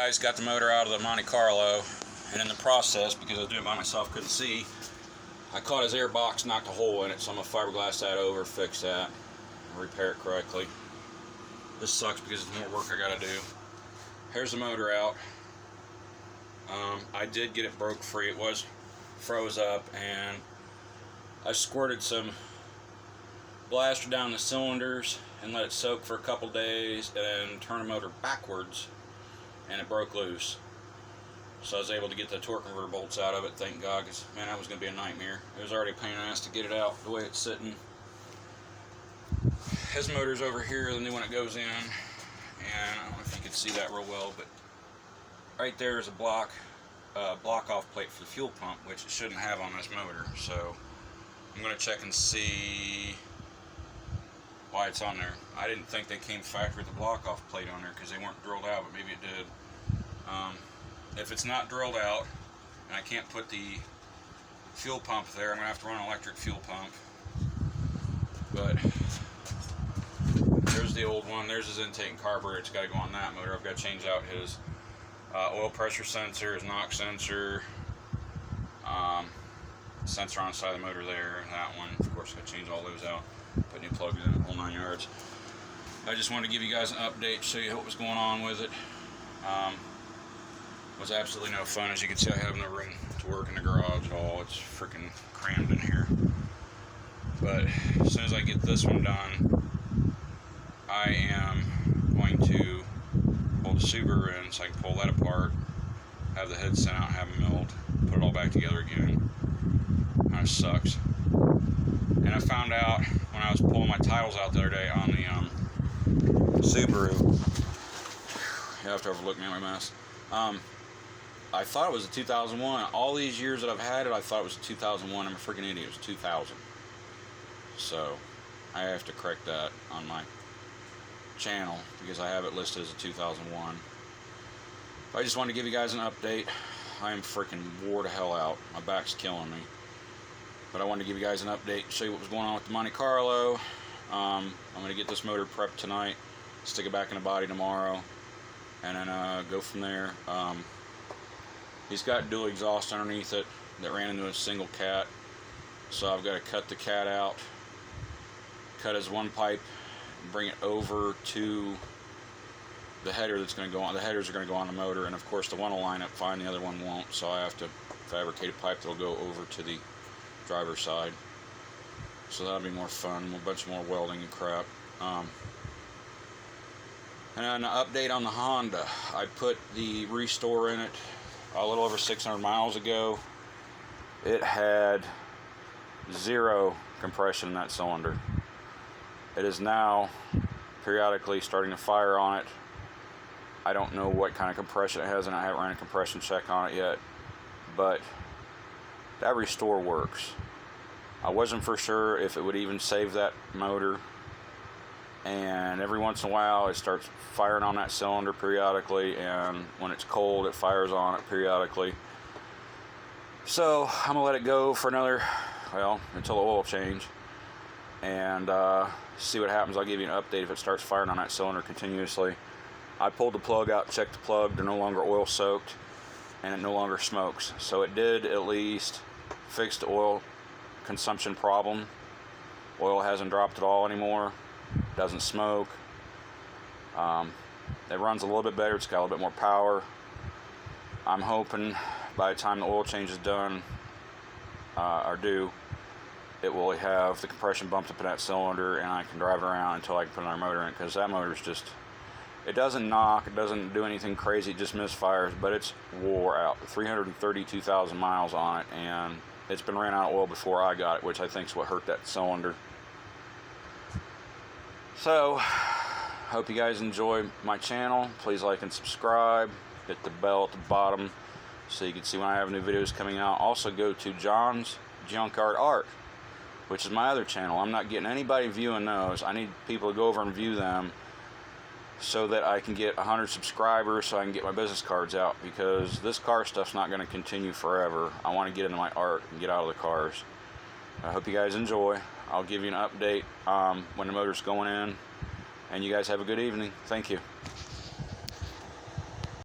guys, got the motor out of the Monte Carlo, and in the process, because I was doing it by myself, couldn't see, I caught his air box, knocked a hole in it, so I'm going to fiberglass that over, fix that, and repair it correctly. This sucks because it's more work I got to do. Here's the motor out. I did get it broke free. It was froze up, and I squirted some blaster down the cylinders and let it soak for a couple days, and then turn the motor backwards, and it broke loose. So I was able to get the torque converter bolts out of it, thank God, because man, that was going to be a nightmare. It was already a pain in the ass to get it out the way it's sitting. His motor's over here, the new one that goes in, and I don't know if you can see that real well, but right there is a block off plate for the fuel pump, which it shouldn't have on this motor. So I'm going to check and see why it's on there. I didn't think they came factory with the block off plate on there because they weren't drilled out, but maybe it did. If it's not drilled out and I can't put the fuel pump there, I'm going to have to run an electric fuel pump. But there's the old one. There's his intake and carburetor. It's got to go on that motor. I've got to change out his oil pressure sensor, his NOx sensor, sensor on the side of the motor there, that one. Of course, got to change all those out. Put new plugs in, whole 9 yards. I just wanted to give you guys an update, show you what was going on with it. Was absolutely no fun. As you can see, I have no room to work in the garage at all. It's freaking crammed in here. But as soon as I get this one done, I am going to pull the Subaru in so I can pull that apart, have the head sent out, have them milled, put it all back together again. Kind of sucks. And I found out when I was pulling my titles out the other day on the Subaru, you have to overlook me at my mess. I thought it was a 2001. All these years that I've had it, I thought it was a 2001. I'm a freaking idiot. It was 2000. So I have to correct that on my channel because I have it listed as a 2001. But I just wanted to give you guys an update. I am freaking wore to hell out. My back's killing me. But I wanted to give you guys an update, show you what was going on with the Monte Carlo. I'm going to get this motor prepped tonight, stick it back in the body tomorrow, and then go from there. He's got dual exhaust underneath it that ran into a single cat, so I've got to cut the cat out, cut his one pipe, and bring it over to the header that's going to go on. The headers are going to go on the motor, and of course the one will line up fine, the other one won't, so I have to fabricate a pipe that will go over to the driver's side. So that'll be more fun, a bunch more welding and crap. And an update on the Honda. I put the Restore in it a little over 600 miles ago. It had 0 compression in that cylinder. It is now periodically starting to fire on it. I don't know what kind of compression it has, and I haven't ran a compression check on it yet, but that Restore works. I wasn't for sure if it would even save that motor, and every once in a while it starts firing on that cylinder periodically, and when it's cold it fires on it periodically. So I'm gonna let it go for another, well, until the oil change, and see what happens. I'll give you an update if it starts firing on that cylinder continuously. I pulled the plug out, checked the plug, they're no longer oil soaked, and it no longer smokes. So it did at least fix the oil consumption problem. Oil hasn't dropped at all anymore, doesn't smoke. It runs a little bit better, it's got a little bit more power. I'm hoping by the time the oil change is done, or due, it will have the compression bumped up in that cylinder and I can drive it around until I can put another motor in it, because that motor's just, it doesn't knock, it doesn't do anything crazy, it just misfires, but it's wore out. 332,000 miles on it, and it's been ran out of oil before I got it, which I think is what hurt that cylinder. So, hope you guys enjoy my channel. Please like and subscribe. Hit the bell at the bottom so you can see when I have new videos coming out. Also go to John's Junkyard Art, which is my other channel. I'm not getting anybody viewing those. I need people to go over and view them so that I can get 100 subscribers so I can get my business cards out, because this car stuff's not going to continue forever. I want to get into my art and get out of the cars. I hope you guys enjoy. I'll give you an update when the motor's going in, and you guys have a good evening. Thank you.